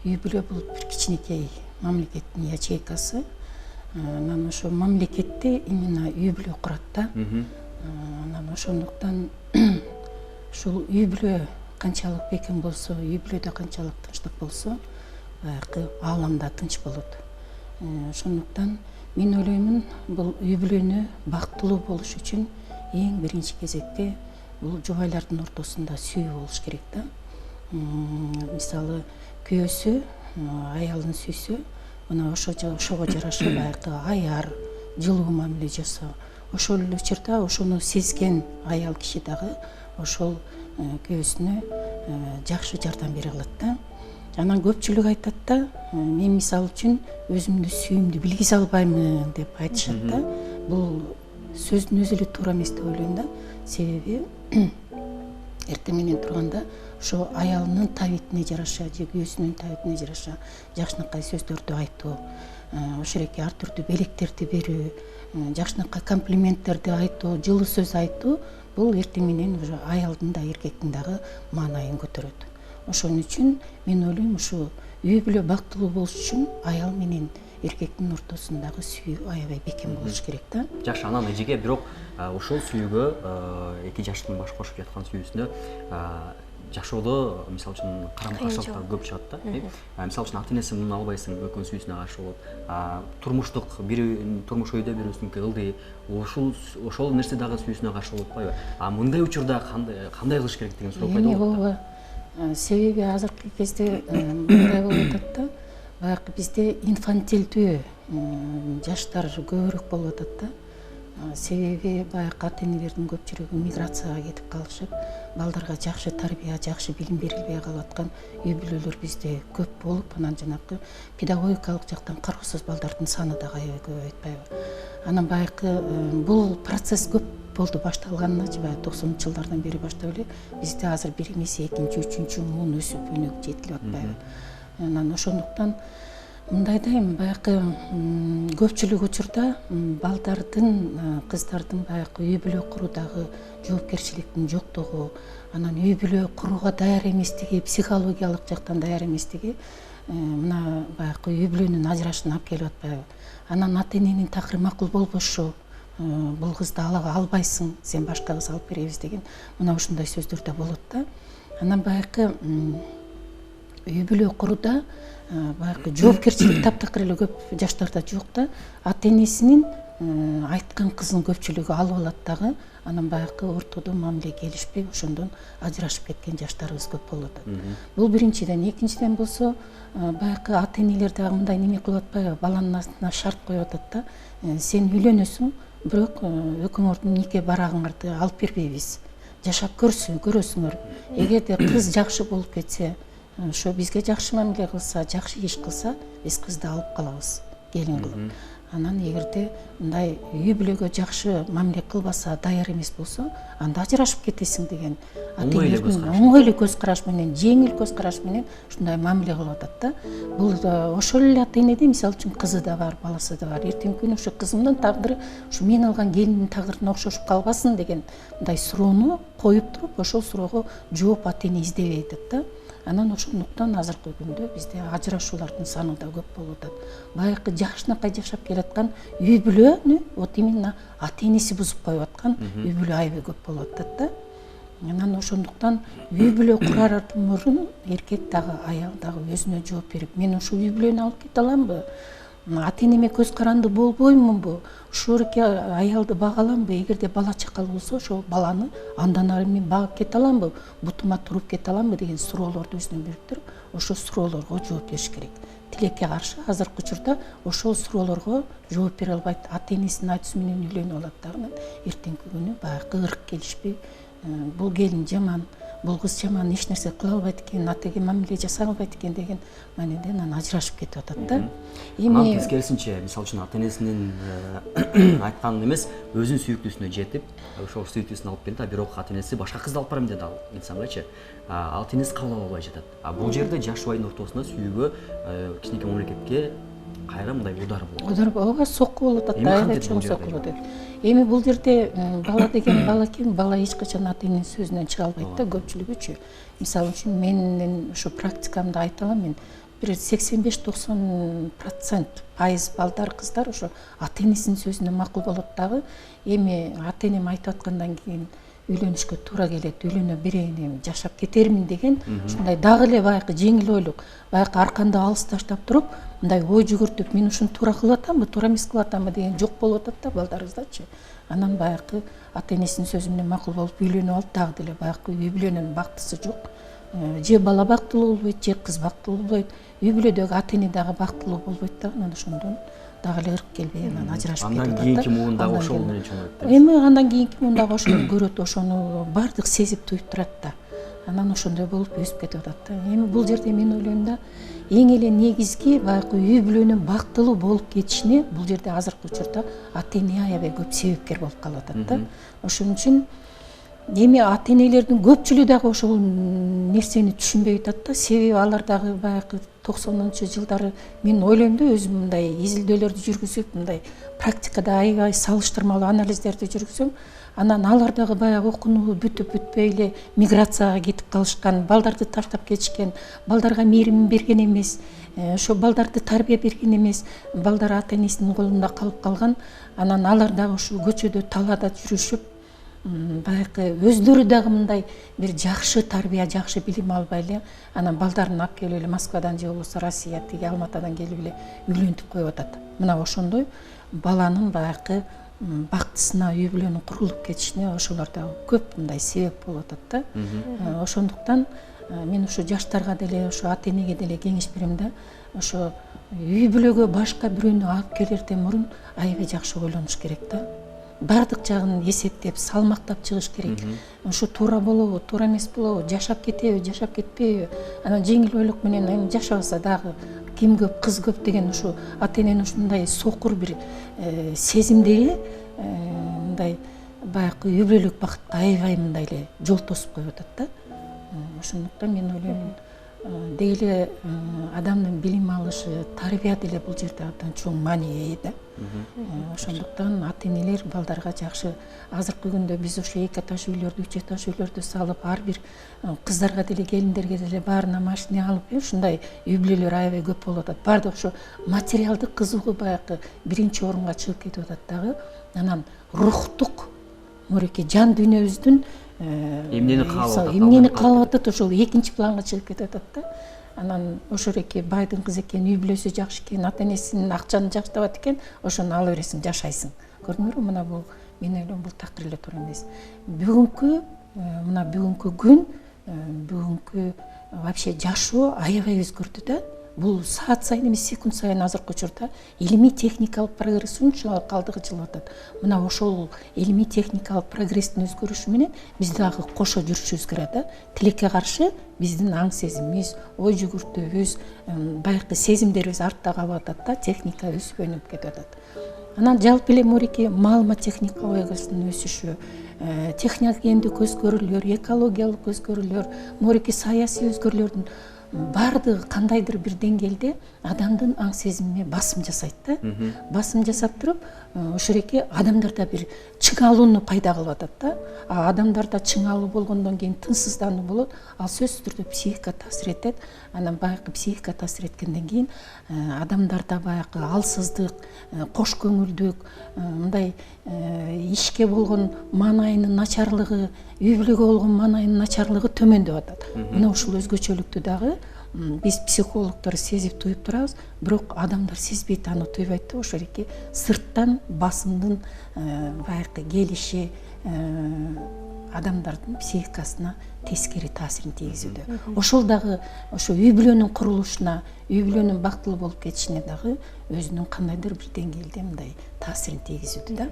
үй бүлө бул бир кичинекей мамлекеттин ячейкасы. Анан ошо мамлекетти именно үй бүлө курат да. Анан ошондуктан ушул үй бүлө канчалык бекем болсо, үй бүлөдө канчалык тынчтык болсо, баягы ааламда тынч болот. Ошондуктан мен ойлоймун, бул үй бүлөнү бактылуу болуш үчүн эң биринчи кезекте бул жубайлардын ортосунда сүйүү болуш керек да. Мисалы, күйөөсү аялын сүйсө, мына ошого жараша баягы аяр, жылуу мамиле жасоо. Ошол эле учурда ошону сезген аял киши дагы ошол күйөөсүнө жакшы жардам бере алат да. Анан көпчүлүк айтат да, мен мисалы үчүн өзүмдү сүйүүмдү билгизе албаймын деп айтышат да. Бул сөздүн өзү эле туура эмес деп ойлойм да. Себеби эртең менен турганда ошо аялынын табитине жараша же күйөөсүнүн табитине жараша жакшынакай сөздөрдү айтуу, ошереки ар түрдүү белектерди берүү, жакшынакай комплименттерди айтуу, жылуу сөз айтуу, бул эртең менен уже аялдын да эркектин дагы маанайын көтөрөт. Ошон үчүн мен ойлойм, ушу үй бүлө бактылуу болуш үчүн аял менен эркектин ортосундагы сүйүү аябай бекем болуш керек да. Жакшы, анан эжеге бирок ошол сүйүүгө эки жаштын баш кошуп жаткан сүйүүсүнө жашоодо мисалы үчүн карама-каршылыктар көп чыгат да. Мисалы үчүн ата-энеси муну албайсың, экөөнүн сүйүүсүнө каршы болот. Турмуштук турмуш өйдө бирөөсүнүкү ылдый, ошол нерсе дагы сүйүүсүнө каршы болуп атпайбы? Мындай учурда кандай кылыш керек деген суроо пайда болот да. Себеби азыркы кезде мындай болуп атат да. Баягы бизде инфантилдүү жаштар көбүрөөк болуп атат да. Себеби баягы ата-энелердин көпчүлүгү миграцияга кетип калышып, балдарга жакшы тарбия, жакшы билим берилбей калып аткан үй бүлөлөр бизде көп болуп, анан жанагы педагогикалык жактан кароосуз балдардын саны дагы аябай көп айтпайбы. Анан баягы бул процесс көп болду башталганычы, баягы 90-жылдардан бери баштап эле бизде азыр бир эмес экинчи, үчүнчү муун өсүп өнүгүп жетилип атпайбы. Анан ошондуктан мындай дейм, баягы көпчүлүк учурда балдардын, кыздардын баягы үй бүлө куруудагы жоопкерчиликтин жоктугу, анан үй бүлө курууга даяр эместиги, психологиялык жактан даяр эместиги мына баягы үй бүлөнүн ажырашына алып келип атпайбы. Анан ата-эненин такыры макул болбошу, бул кызды ала албайсың, сен башка кыз алып беребиз деген мына ушундай сөздөр да болот да. Анан баягы үй бүлө курууда баягы жоопкерчилик таптакыр эле көп жаштарда жок да. Ата-энесинин айткан кызын көпчүлүгү алып алат дагы, анан баягы ортодо мамиле келишпей, ошондон ажырашып кеткен жаштарыбыз көп болуп атат. Бул биринчиден. Экинчиден болсо, баягы ата-энелер дагы мындай неме кылып атпайбы, баланын астына шарт коюп атат да. Сен үйлөнөсүң, бирок экөөңөрдүн нике барагыңарды алып бербейбиз. Жашап көрөсүңөр. Эгерде кыз жакшы болуп кетсе, ошо бизге жакшы мамиле кылса, жакшы иш кылса, биз кызды алып калабыз, келин кылып. Анан эгерде мындай үй бүлөгө жакшы мамиле кылбаса, даяр эмес болсо, анда ажырашып кетесиң деген ата-энелердин оңой эле көз караш менен, жеңил көз караш менен ушундай мамиле кылып атат да. Бул ошол эле ата-энеде мисалы үчүн кызы да бар, баласы да бар. Эртеңки күнү ушу кызымдын тагдыры ушу мен алган келиндин тагдырына окшошуп калбасын деген мындай суроону коюп туруп, ошол суроого жооп ата-эне издебей атат да. Анан ошондуктан азыркы күндө бизде ажырашуулардын саны да көп болуп атат. Баягы жакшынакай жашап келаткан үй бүлөнү вот именно ата-энеси бузуп коюп аткан үй бүлө аябай көп болуп атат да. Анан ошондуктан үй бүлө курардан мурун эркек дагы аял дагы өзүнө жооп берип, мен ушул үй бүлөнү алып кете аламбы? Ата-энеме көз каранды болбоймунбу? Ушул аялды бага аламбы? Эгерде бала чакал болсо, ошол баланы андан ары мен багып кете аламбы? Бутума туруп кете аламбы деген суроолорду өзүнө бириктирип, ошол суроолорго жооп бериш керек. Тилекке каршы азыркы учурда ошол суроолорго жооп бере албайт. Ата-энесинин айтуусу менен үйлөнүп алат дагы, эртеңки күнү баягы ырк келишпей, бул келин жаман, бул кыз жаман, эч нерсе кыла албайт экен, атеге мамиле жасай албайт экен деген маанеде анан ажырашып кетип атат да. Анан тескерисинче, мисалы үчүн ата-энесинин айтканын эмес, өзүнүн сүйүктүүсүнө жетип, ошол сүйүктүүсүн алып келди, бирок ата-энеси башка кызды алып барам деди ал инсангачы. Ата-энеси кабыл ала албай жатат. Бул жерде жаш жубайдын ортосунда сүйүүгө, кичинекей мамлекетке кайра мындай удар болот. Удар ооба сокку болуп атат, аябай чоң сокку болуп атат. Эми бул жерде бала деген бала экен, бала эч качан ата-эненин сөзүнөн чыга албайт да, көпчүлүгүчү. Мисалы үчүн менин ушу практикамда айта алам, мен бир 85-90% пайыз балдар, кыздар ошо ата энесинин сөзүнө макул болот дагы. Эми ата энем айтып аткандан кийин үйлөнүшкө туура келет, үйлөнө берейин, эми жашап кетермин деген ушундай дагы эле баягы жеңил ойлук, баягы арканды алыс таштап туруп, мындай ой жүгүртүп, мен ушуну туура кылып атамбы, туура эмес кылып атамбы деген жок болуп атат да балдарыбыздачы. Анан баягы ата энесинин сөзүнө макул болуп үйлөнүп алып, дагы деле баягы үй бүлөнүн бактысы жок. Же бала бактылуу болбойт, же кыз бактылуу болбойт, үй бүлөдөгү ата эне дагы бактылуу болбойт да. Анан ошондон дагы эле ырк келбей анан ажырашып кетип атат. Андан кийинки муун дагы ошол менен чоңойт. Эми андан кийинки муун дагы ошону көрөт, ошону бардык сезип туюп турат да. Анан ошондой болуп өсүп кетип атат да. Эми бул жерде мен ойлойм да, эң эле негизги баягы үй бүлөнүн бактылуу болуп кетишине бул жерде азыркы учурда ата эне аябай көп себепкер болуп калып атат да. Ошон үчүн эми ата энелердин көпчүлүгү дагы ошол нерсени түшүнбөй атат да. Себеби алар дагы баягы 90-жылдары мен ойлойм да, өзүм мындай изилдөөлөрдү жүргүзүп, мындай практикада аябай салыштырмалуу анализдерди жүргүзөм. Анан алар дагы баягы окууну бүтүп бүтпөй эле миграцияга кетип калышкан, балдарды таштап кетишкен, балдарга мээрим берген эмес, ошо балдарды тарбия берген эмес, балдар ата энесинин колунда калып калган. Анан алар дагы ушул көчөдө талаада жүрүшүп, баягы өздөрү дагы мындай бир жакшы тарбия, жакшы билим албай эле, анан балдарын алып келип эле Москвадан же болбосо Россия, тиги Алматадан келип эле үйлөнтүп коюп атат. Мына ошондой баланын баягы бактысына, үй бүлөнүн курулуп кетишине ошолор дагы көп мындай себеп болуп атат да. Ошондуктан мен ушу жаштарга деле, ошо ата энеге деле кеңеш берем да, ошо үй бүлөгө башка бирөөнү алып келерден мурун аябай жакшы ойлонуш керек да. Бардык жагын эсептеп, салмактап чыгыш керек. Ушу туура болобу, туура эмес болобу, жашап кетеби, жашап кетпейби. Анан жеңил ойлук менен эми жашабаса дагы ким көп, кыз көп деген ушу ата эненин ушундай сокур бир сезимдери мындай баягы үй бүлөлүк бакытка аябай мындай эле жол тосуп коюп атат да. Ошондуктан мен ойлойм, деги эле адамдын билим алышы, тарбия деле бул жерде абдан чоң маани ээ да. Ошондуктан ата энелер балдарга жакшы, азыркы күндө биз ошо 2 этаж үйлөрдү, 3 этаж үйлөрдү салып, ар бир кыздарга деле, келиндерге деле баарына машина алып, ушундай үй бүлөлөр аябай көп болуп атат. Бардык ошо материалдык кызыгуу баягы биринчи орунга чыгып кетип атат дагы. Анан рухтук мореке жан дүйнөбүздүн эмнени каалап атат, ошол экинчи планга чыгып кетип атат да. Анан ошол эки байдын кызы экен, үй бүлөсү жакшы экен, ата энесинин акчаны жактабат экен, ошону ала бересиң, жашайсың. Көрдүңөрбү, мына бул мен ойлойм бул такыр эле туура эмес. Бүгүнкү мына бүгүнкү күн, бүгүнкү вообще жашоо аябай өзгөрдү да. Бул саат сайын эмес, секунд сайын азыркы учурда илимий техникалык прогресс ушунчалык калдыгы жылып атат. Мына ошол илимий техникалык прогресстин өзгөрүшү менен биз дагы кошо жүрүшүбүз керек да. Тилекке каршы биздин аң сезимибиз, ой жүгүртүүбүз, баягы сезимдерибиз артта калып атат да, техника өсүп кетип атат. Анан жалпы эле мореке маалымат технологиясынын өсүшү, техногендик өзгөрүүлөр, экологиялык өзгөрүүлөр, мореке саясий өзгөрүүлөрдүн бардыгы кандайдыр бир деңгээлде адамдын аң сезимине басым жасайт да. Басым жасап туруп, ошол эки адамдарда бир чыңалууну пайда кылып атат да. Адамдарда чыңалуу болгондон кийин тынчсыздануу болот, ал сөзсүз түрдө психика таасир этет. Анан баягы психика таасир эткенден кийин адамдарда баягы алсыздык, кош көңүлдүк, мындай ишке болгон маанайынын начарлыгы, үй бүлөгө болгон маанайынын начарлыгы төмөндөп атат. Мына ушул өзгөчөлүктү дагы биз психологдор сезип туюп турабыз, бирок адамдар сезбейт, аны туйбайт да. Ошол эки сырттан басымдын баягы келиши адамдардын психикасына тескери таасирин тийгизүүдө. Ошол дагы ошо үй бүлөнүн курулушуна, үй бүлөнүн бактылуу болуп кетишине дагы өзүнүн кандайдыр бир деңгээлде мындай таасирин тийгизүүдө да.